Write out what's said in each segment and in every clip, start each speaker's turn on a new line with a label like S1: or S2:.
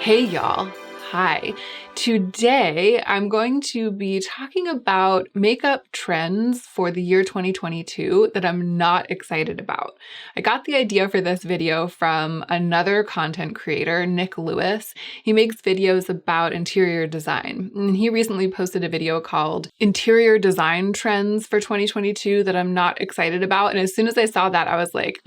S1: Hey y'all, hi. Today I'm going to be talking about makeup trends for the year 2022 that I'm not excited about. I got the idea for this video from another content creator, Nick Lewis. He makes videos about interior design, and he recently posted a video called Interior Design Trends for 2022 that I'm not excited about. And as soon as I saw that, I was like,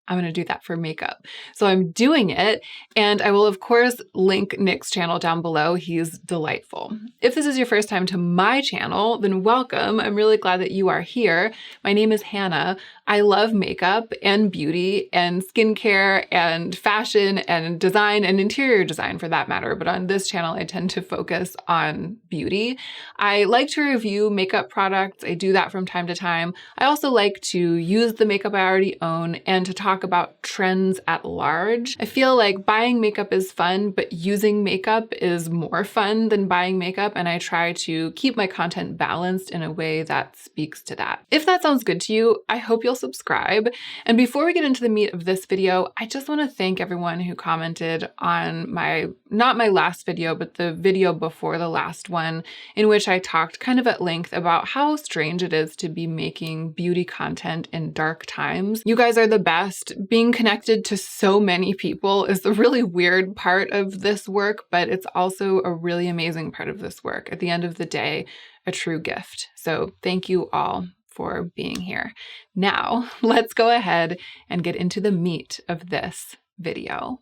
S1: I'm going to do that for makeup. So I'm doing it, and I will of course link Nick's channel down below. He's delightful. If this is your first time to my channel, then welcome. I'm really glad that you are here. My name is Hannah. I love makeup and beauty and skincare and fashion and design and interior design for that matter. But on this channel, I tend to focus on beauty. I like to review makeup products. I do that from time to time. I also like to use the makeup I already own and to talk about trends at large. I feel like buying makeup is fun, but using makeup is more fun than buying makeup, and I try to keep my content balanced in a way that speaks to that. If that sounds good to you, I hope you'll subscribe. And before we get into the meat of this video, I just want to thank everyone who commented on not my last video, but the video before the last one, in which I talked kind of at length about how strange it is to be making beauty content in dark times. You guys are the best. Being connected to so many people is the really weird part of this work, but it's also a really amazing part of this work. At the end of the day, a true gift. So thank you all for being here. Now, let's go ahead and get into the meat of this video.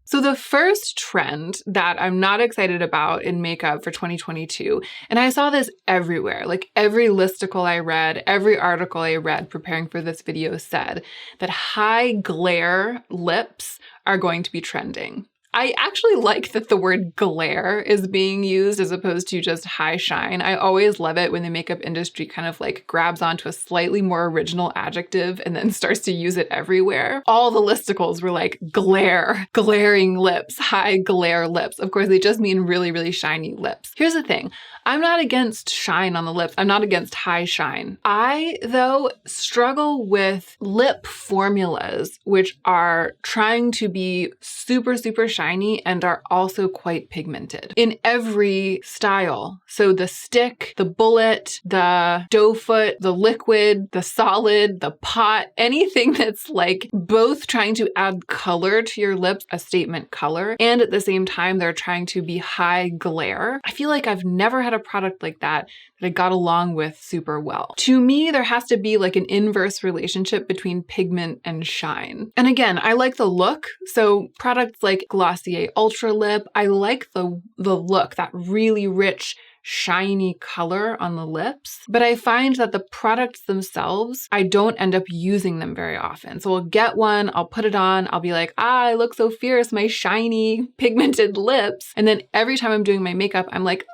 S1: So the first trend that I'm not excited about in makeup for 2022, and I saw this everywhere, like every listicle I read, every article I read preparing for this video said that high glare lips are going to be trending. I actually like that the word glare is being used as opposed to just high shine. I always love it when the makeup industry kind of like grabs onto a slightly more original adjective and then starts to use it everywhere. All the listicles were like glare, glaring lips, high glare lips. Of course, they just mean really, really shiny lips. Here's the thing. I'm not against shine on the lips. I'm not against high shine. I, though, struggle with lip formulas which are trying to be super, super shiny and are also quite pigmented in every style. So the stick, the bullet, the doe foot, the liquid, the solid, the pot, anything that's like both trying to add color to your lips, a statement color, and at the same time they're trying to be high glare. I feel like I've never had a product like that I got along with super well. To me, there has to be like an inverse relationship between pigment and shine. And again, I like the look. So products like Glossier Ultra Lip, I like the look, that really rich, shiny color on the lips, but I find that the products themselves, I don't end up using them very often. So I'll get one, I'll put it on, I'll be like, I look so fierce, my shiny pigmented lips. And then every time I'm doing my makeup, I'm like,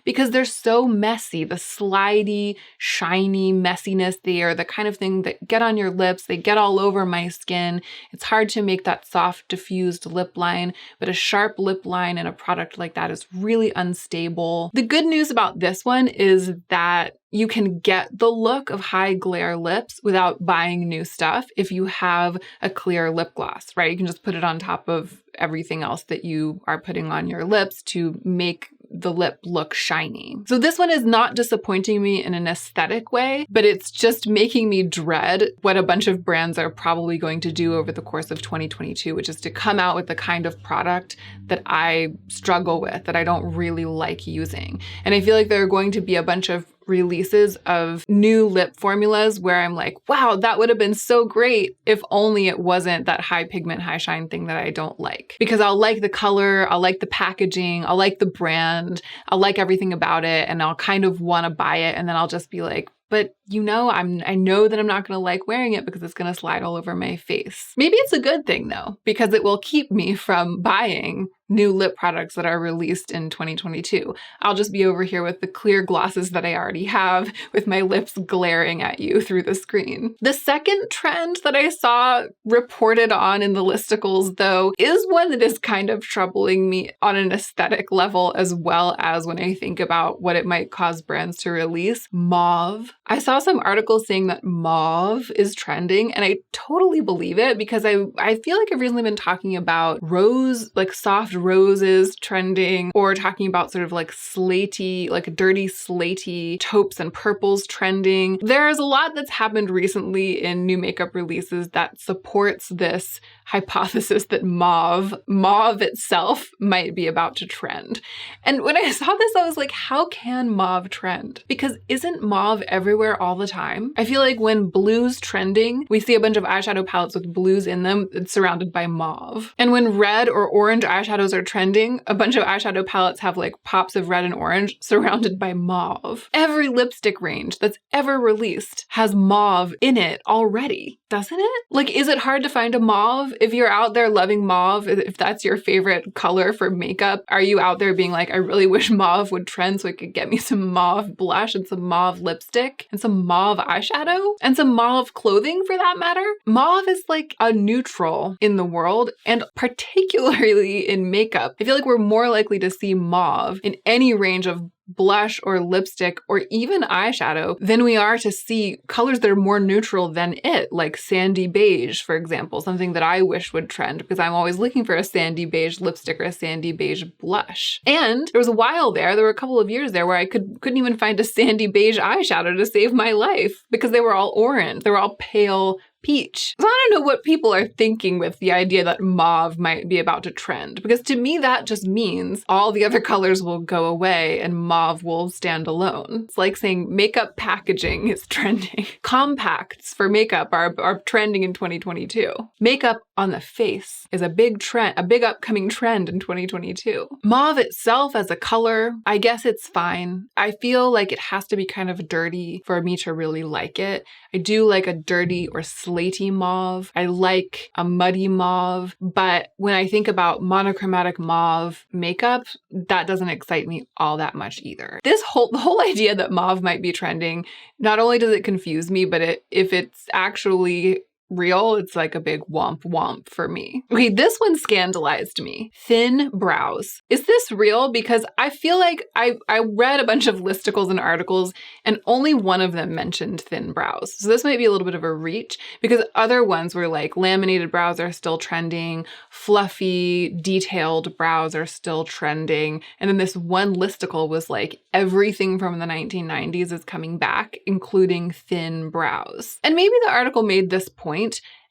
S1: because they're so messy, the slidey, shiny messiness, they are the kind of thing that get on your lips, they get all over my skin. It's hard to make that soft, diffused lip line, but a sharp lip line in a product like that is really unstable. The good news about this one is that you can get the look of high glare lips without buying new stuff if you have a clear lip gloss, right? You can just put it on top of everything else that you are putting on your lips to make the lip look shiny. So this one is not disappointing me in an aesthetic way, but it's just making me dread what a bunch of brands are probably going to do over the course of 2022, which is to come out with the kind of product that I struggle with, that I don't really like using. And I feel like there are going to be a bunch of releases of new lip formulas where I'm like, wow, that would have been so great if only it wasn't that high pigment, high shine thing that I don't like. Because I'll like the color, I'll like the packaging, I'll like the brand, I'll like everything about it, and I'll kind of want to buy it, and then I'll just be like, but you know, I know that I'm not going to like wearing it because it's going to slide all over my face. Maybe it's a good thing though, because it will keep me from buying new lip products that are released in 2022. I'll just be over here with the clear glosses that I already have, with my lips glaring at you through the screen. The second trend that I saw reported on in the listicles, though, is one that is kind of troubling me on an aesthetic level, as well as when I think about what it might cause brands to release: mauve. I saw some articles saying that mauve is trending, and I totally believe it because I feel like I've recently been talking about rose, like soft roses trending, or talking about sort of like slatey, like dirty slatey taupes and purples trending. There's a lot that's happened recently in new makeup releases that supports this hypothesis that mauve itself might be about to trend. And when I saw this, I was like, how can mauve trend? Because isn't mauve everywhere all the time? I feel like when blue's trending, we see a bunch of eyeshadow palettes with blues in them that's surrounded by mauve. And when red or orange eyeshadows are trending, a bunch of eyeshadow palettes have like pops of red and orange surrounded by mauve. Every lipstick range that's ever released has mauve in it already, doesn't it? Like, is it hard to find a mauve? If you're out there loving mauve, if that's your favorite color for makeup, are you out there being like, I really wish mauve would trend so I could get me some mauve blush and some mauve lipstick and some mauve eyeshadow and some mauve clothing for that matter? Mauve is like a neutral in the world, and particularly in makeup. I feel like we're more likely to see mauve in any range of blush or lipstick or even eyeshadow than we are to see colors that are more neutral than it, like sandy beige, for example, something that I wish would trend because I'm always looking for a sandy beige lipstick or a sandy beige blush. And there was a while there were a couple of years there where I couldn't even find a sandy beige eyeshadow to save my life because they were all orange. They were all pale peach. So I don't know what people are thinking with the idea that mauve might be about to trend, because to me that just means all the other colors will go away and mauve will stand alone. It's like saying makeup packaging is trending. Compacts for makeup are trending in 2022. Makeup on the face is a big trend, a big upcoming trend in 2022. Mauve itself as a color, I guess it's fine. I feel like it has to be kind of dirty for me to really like it. I do like a dirty or slaty mauve. I like a muddy mauve, but when I think about monochromatic mauve makeup, that doesn't excite me all that much either. The whole idea that mauve might be trending, not only does it confuse me, but if it's actually real, it's like a big womp womp for me. Okay, this one scandalized me. Thin brows. Is this real? Because I feel like I read a bunch of listicles and articles and only one of them mentioned thin brows. So this might be a little bit of a reach because other ones were like laminated brows are still trending, fluffy, detailed brows are still trending. And then this one listicle was like everything from the 1990s is coming back, including thin brows. And maybe the article made this point.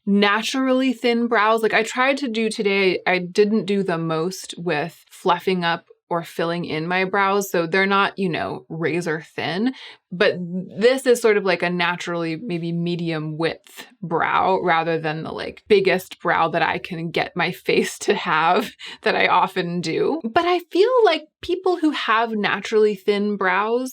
S1: Naturally thin brows, like I tried to do today, I didn't do the most with fluffing up or filling in my brows. So they're not, razor thin, but this is sort of like a naturally maybe medium width brow rather than the like biggest brow that I can get my face to have that I often do. But I feel like people who have naturally thin brows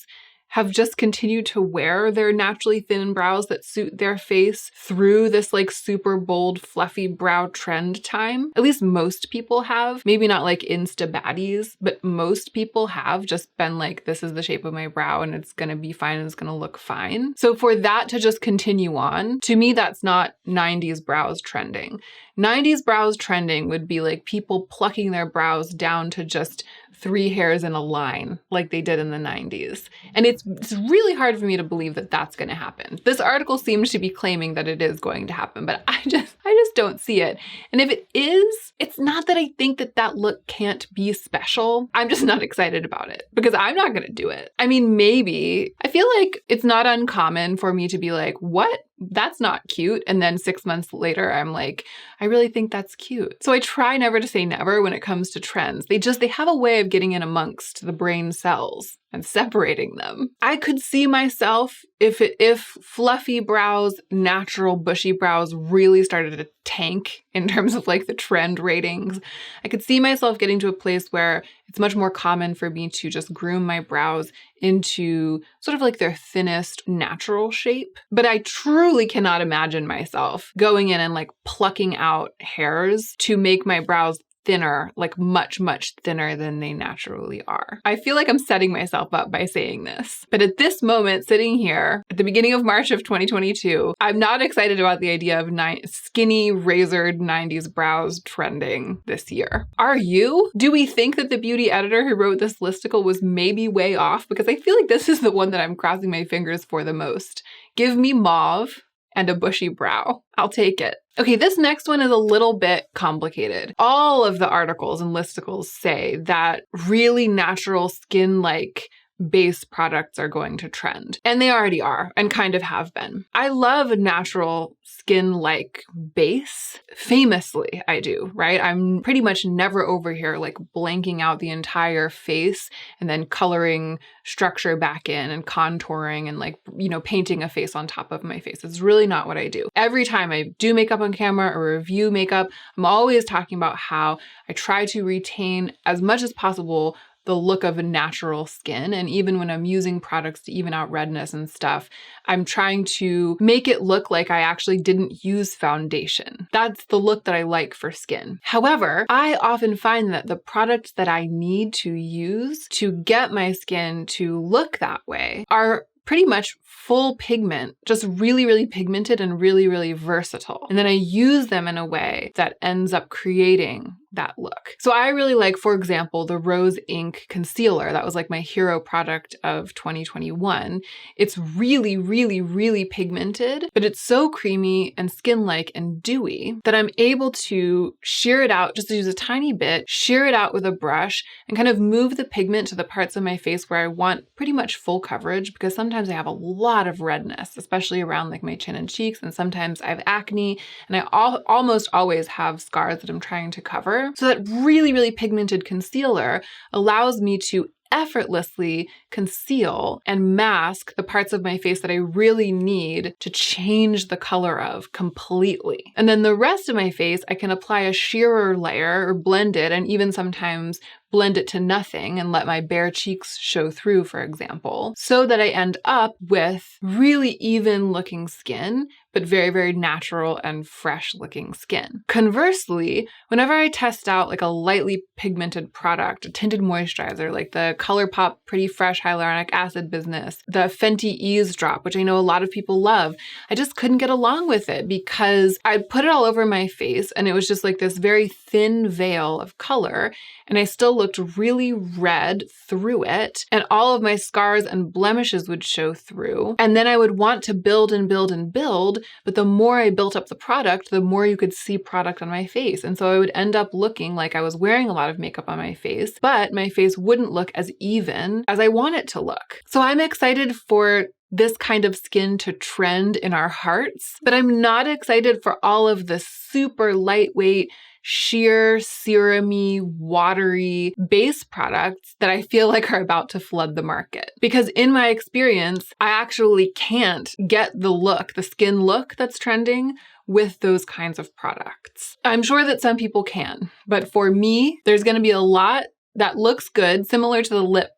S1: have just continued to wear their naturally thin brows that suit their face through this like super bold, fluffy brow trend time. At least most people have. Maybe not like insta baddies, but most people have just been like, this is the shape of my brow and it's gonna be fine and it's gonna look fine. So for that to just continue on, to me, that's not 90s brows trending. 90s brows trending would be like people plucking their brows down to just 3 hairs in a line like they did in the 90s. And it's really hard for me to believe that that's going to happen. This article seems to be claiming that it is going to happen, but I just don't see it. And if it is, it's not that I think that look can't be special. I'm just not excited about it because I'm not going to do it. I mean, maybe. I feel like it's not uncommon for me to be like, what? That's not cute. And then 6 months later, I'm like, I really think that's cute. So I try never to say never when it comes to trends. They have a way of getting in amongst the brain cells and separating them. I could see myself if fluffy brows, natural bushy brows really started to tank in terms of like the trend ratings. I could see myself getting to a place where it's much more common for me to just groom my brows into sort of like their thinnest natural shape. But I truly cannot imagine myself going in and like plucking out hairs to make my brows thinner, like much, much thinner than they naturally are. I feel like I'm setting myself up by saying this. But at this moment, sitting here at the beginning of March of 2022, I'm not excited about the idea of skinny, razored 90s brows trending this year. Are you? Do we think that the beauty editor who wrote this listicle was maybe way off? Because I feel like this is the one that I'm crossing my fingers for the most. Give me mauve and a bushy brow. I'll take it. Okay, this next one is a little bit complicated. All of the articles and listicles say that really natural skin-like base products are going to trend. And they already are, and kind of have been. I love natural skin-like base. Famously, I do, right? I'm pretty much never over here like blanking out the entire face and then coloring structure back in and contouring and like, painting a face on top of my face. It's really not what I do. Every time I do makeup on camera or review makeup, I'm always talking about how I try to retain as much as possible the look of a natural skin. And even when I'm using products to even out redness and stuff, I'm trying to make it look like I actually didn't use foundation. That's the look that I like for skin. However, I often find that the products that I need to use to get my skin to look that way are pretty much full pigment, just really, really pigmented and really, really versatile. And then I use them in a way that ends up creating that look. So I really like, for example, the Rose Inc concealer. That was like my hero product of 2021. It's really, really, really pigmented, but it's so creamy and skin-like and dewy that I'm able to sheer it out, just use a tiny bit, sheer it out with a brush and kind of move the pigment to the parts of my face where I want pretty much full coverage, because sometimes I have a lot of redness, especially around like my chin and cheeks, and sometimes I have acne, and I almost always have scars that I'm trying to cover. So that really, really pigmented concealer allows me to effortlessly conceal and mask the parts of my face that I really need to change the color of completely. And then the rest of my face, I can apply a sheerer layer or blend it, and even sometimes blend it to nothing and let my bare cheeks show through, for example, so that I end up with really even looking skin, but very, very natural and fresh looking skin. Conversely, whenever I test out like a lightly pigmented product, a tinted moisturizer, like the ColourPop Pretty Fresh Hyaluronic Acid business, the Fenty Ease Drop, which I know a lot of people love, I just couldn't get along with it because I'd put it all over my face and it was just like this very thin veil of color, and I still looked really red through it, and all of my scars and blemishes would show through. And then I would want to build and build and build, but the more I built up the product, the more you could see product on my face. And so I would end up looking like I was wearing a lot of makeup on my face, but my face wouldn't look as even as I want it to look. So I'm excited for this kind of skin to trend in our hearts, but I'm not excited for all of the super lightweight, sheer, serum-y, watery base products that I feel like are about to flood the market. Because in my experience, I actually can't get the look, the skin look that's trending with those kinds of products. I'm sure that some people can, but for me, there's going to be a lot that looks good, similar to the lip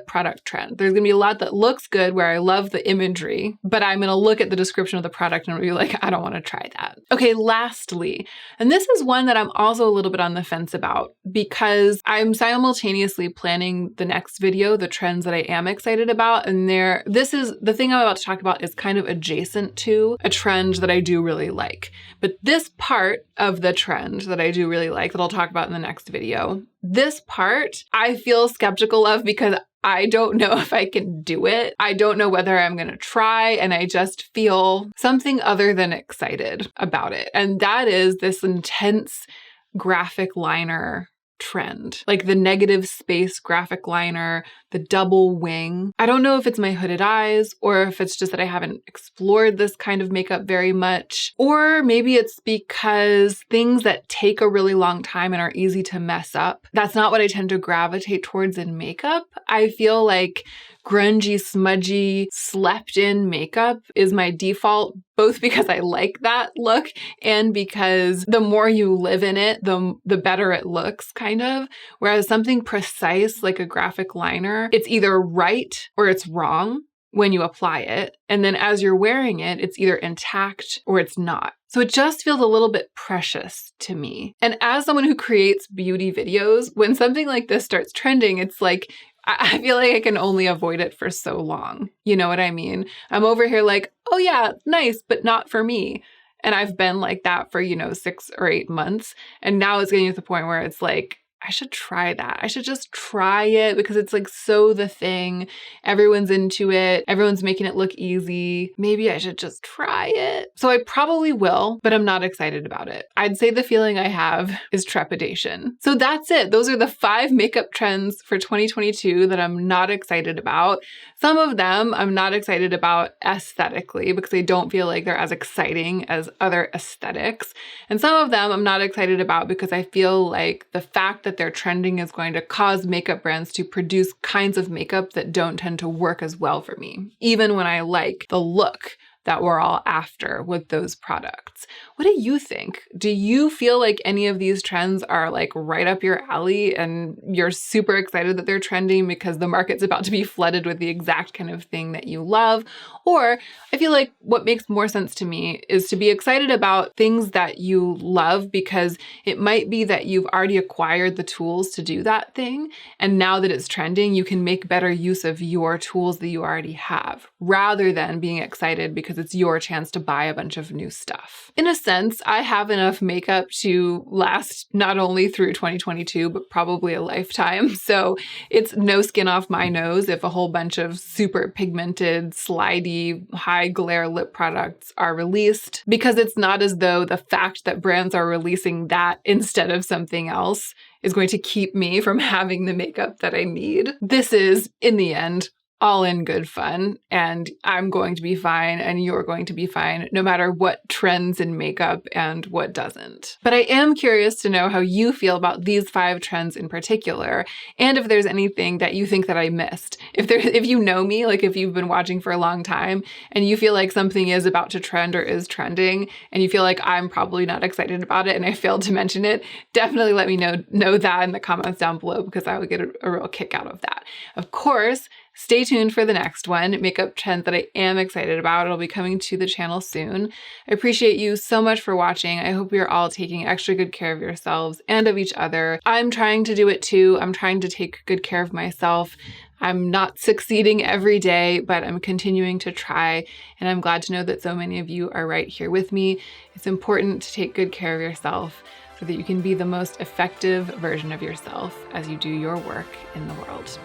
S1: product trend. There's gonna be a lot that looks good where I love the imagery, but I'm gonna look at the description of the product and be like, I don't wanna try that. Okay, lastly, and this is one that I'm also a little bit on the fence about because I'm simultaneously planning the next video, the trends that I am excited about, and this is the thing I'm about to talk about is kind of adjacent to a trend that I do really like. But this part of the trend that I do really like that I'll talk about in the next video, this part I feel skeptical of because I don't know if I can do it. I don't know whether I'm going to try, and I just feel something other than excited about it. And that is this intense graphic liner trend, like the negative space graphic liner, the double wing. I don't know if it's my hooded eyes or if it's just that I haven't explored this kind of makeup very much, or maybe it's because things that take a really long time and are easy to mess up, that's not what I tend to gravitate towards in makeup. I feel like grungy, smudgy, slept-in makeup is my default, both because I like that look and because the more you live in it, the better it looks, kind of. Whereas something precise like a graphic liner, it's either right or it's wrong when you apply it. And then as you're wearing it, it's either intact or it's not. So it just feels a little bit precious to me. And as someone who creates beauty videos, when something like this starts trending, it's like, I feel like I can only avoid it for so long. You know what I mean? I'm over here like, oh yeah, nice, but not for me. And I've been like that for, 6 or 8 months. And now it's getting to the point where it's like, I should try that. I should just try it because it's like so the thing. Everyone's into it. Everyone's making it look easy. Maybe I should just try it. So I probably will, but I'm not excited about it. I'd say the feeling I have is trepidation. So that's it. Those are the 5 makeup trends for 2022 that I'm not excited about. Some of them I'm not excited about aesthetically because I don't feel like they're as exciting as other aesthetics. And some of them I'm not excited about because I feel like the fact that they're trending is going to cause makeup brands to produce kinds of makeup that don't tend to work as well for me, even when I like the look that we're all after with those products. What do you think? Do you feel like any of these trends are like right up your alley and you're super excited that they're trending because the market's about to be flooded with the exact kind of thing that you love? Or I feel like what makes more sense to me is to be excited about things that you love because it might be that you've already acquired the tools to do that thing. And now that it's trending, you can make better use of your tools that you already have rather than being excited because it's your chance to buy a bunch of new stuff. In a sense, I have enough makeup to last not only through 2022, but probably a lifetime. So it's no skin off my nose if a whole bunch of super pigmented, slidey, high glare lip products are released, because it's not as though the fact that brands are releasing that instead of something else is going to keep me from having the makeup that I need. This is, in the end, all in good fun, and I'm going to be fine and you're going to be fine no matter what trends in makeup and what doesn't. But I am curious to know how you feel about these 5 trends in particular, and if there's anything that you think that I missed. If you know me, like if you've been watching for a long time and you feel like something is about to trend or is trending and you feel like I'm probably not excited about it and I failed to mention it, definitely let me know that in the comments down below because I would get a real kick out of that. Of course, stay tuned for the next one, makeup trends that I am excited about. It'll be coming to the channel soon. I appreciate you so much for watching. I hope you're all taking extra good care of yourselves and of each other. I'm trying to do it too. I'm trying to take good care of myself. I'm not succeeding every day, but I'm continuing to try, and I'm glad to know that so many of you are right here with me. It's important to take good care of yourself so that you can be the most effective version of yourself as you do your work in the world.